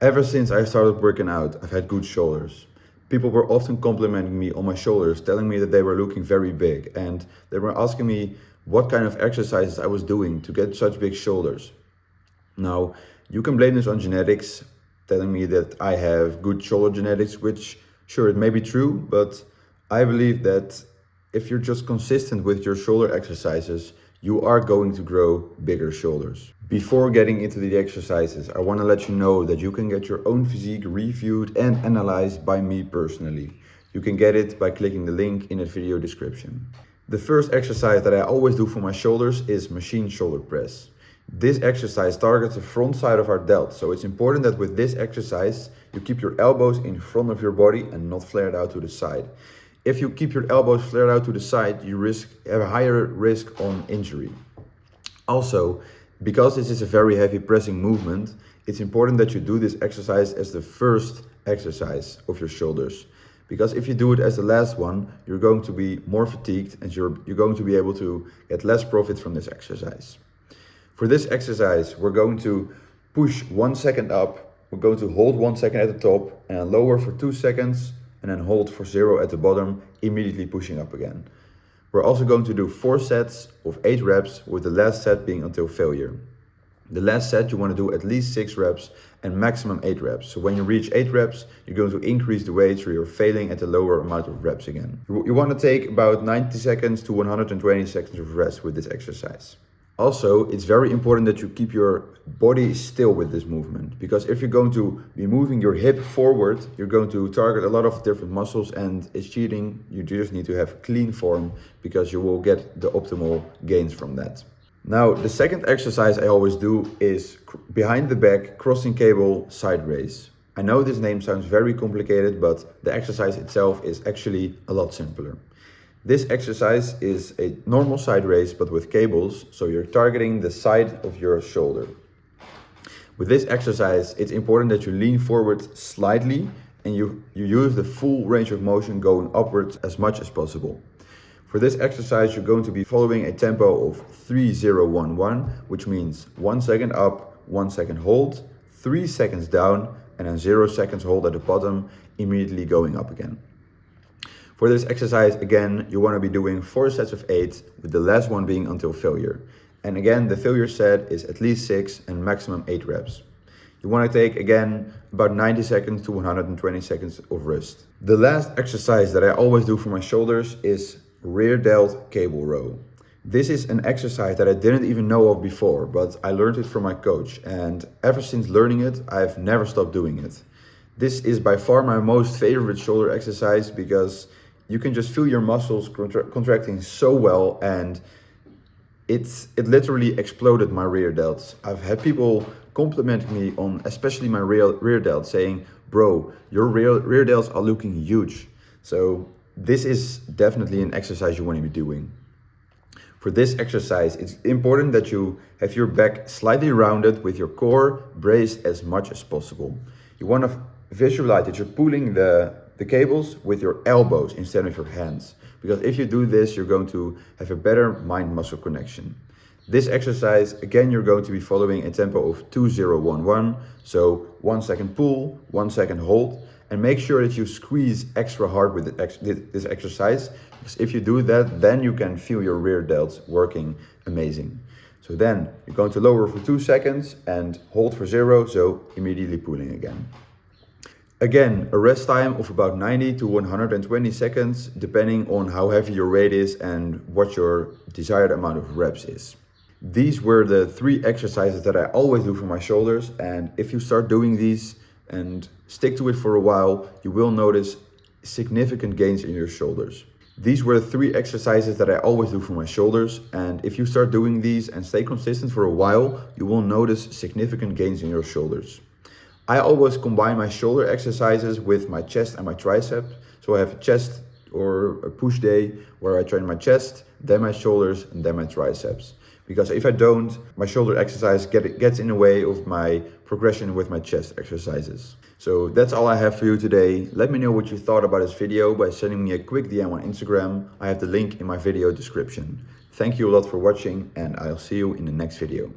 Ever since I started working out, I've had good shoulders. People were often complimenting me on my shoulders, telling me that they were looking very big, and they were asking me what kind of exercises I was doing to get such big shoulders. Now, you can blame this on genetics, telling me that I have good shoulder genetics, which sure, it may be true, but I believe that if you're just consistent with your shoulder exercises, you are going to grow bigger shoulders. Before getting into the exercises, I want to let you know that you can get your own physique reviewed and analyzed by me personally. You can get it by clicking the link in the video description. The first exercise that I always do for my shoulders is machine shoulder press. This exercise targets the front side of our delt, so it's important that with this exercise you keep your elbows in front of your body and not flared out to the side. If you keep your elbows flared out to the side, you have a higher risk on injury. Also, because this is a very heavy pressing movement, it's important that you do this exercise as the first exercise of your shoulders. Because if you do it as the last one, you're going to be more fatigued and you're going to be able to get less profit from this exercise. For this exercise, we're going to push 1 second up, we're going to hold 1 second at the top and lower for 2 seconds and then hold for 0 at the bottom, immediately pushing up again. We're also going to do 4 sets of 8 reps, with the last set being until failure. The last set you want to do at least 6 reps and maximum 8 reps. So when you reach 8 reps, you're going to increase the weight so you're failing at a lower amount of reps again. You want to take about 90 seconds to 120 seconds of rest with this exercise. Also, it's very important that you keep your body still with this movement, because if you're going to be moving your hip forward, you're going to target a lot of different muscles and it's cheating. You just need to have clean form because you will get the optimal gains from that. Now, the second exercise I always do is behind the back crossing cable side raise. I know this name sounds very complicated, but the exercise itself is actually a lot simpler. This exercise is a normal side raise, but with cables, so you're targeting the side of your shoulder. With this exercise, it's important that you lean forward slightly and you use the full range of motion going upwards as much as possible. For this exercise, you're going to be following a tempo of 3-0-1-1, which means 1 second up, 1 second hold, 3 seconds down, and then 0 seconds hold at the bottom, immediately going up again. For this exercise, again, you want to be doing 4 sets of 8, with the last one being until failure. And again, the failure set is at least 6 and maximum 8 reps. You want to take, again, about 90 seconds to 120 seconds of rest. The last exercise that I always do for my shoulders is rear delt cable row. This is an exercise that I didn't even know of before, but I learned it from my coach. And ever since learning it, I've never stopped doing it. This is by far my most favorite shoulder exercise because you can just feel your muscles contracting so well, and it literally exploded my rear delts. I've had people complimenting me on especially my rear delts, saying, bro, your rear delts are looking huge. So this is definitely an exercise you want to be doing. For this exercise, it's important that you have your back slightly rounded with your core braced as much as possible. You want to visualize that you're pulling the cables with your elbows instead of your hands, because if you do this, you're going to have a better mind-muscle connection. This exercise, again, you're going to be following a tempo of 2-0-1-1, so 1 second pull, 1 second hold, and make sure that you squeeze extra hard with this exercise, because if you do that, then you can feel your rear delts working amazing. So then you're going to lower for 2 seconds and hold for 0, so immediately pulling again. Again, a rest time of about 90 to 120 seconds, depending on how heavy your weight is and what your desired amount of reps is. These were the 3 exercises that I always do for my shoulders, and if you start doing these and stick to it for a while, you will notice significant gains in your shoulders. These were the 3 exercises that I always do for my shoulders, and if you start doing these and stay consistent for a while, you will notice significant gains in your shoulders. I always combine my shoulder exercises with my chest and my tricep. So I have a chest or a push day where I train my chest, then my shoulders, and then my triceps. Because if I don't, my shoulder exercise gets in the way of my progression with my chest exercises. So that's all I have for you today. Let me know what you thought about this video by sending me a quick DM on Instagram. I have the link in my video description. Thank you a lot for watching, and I'll see you in the next video.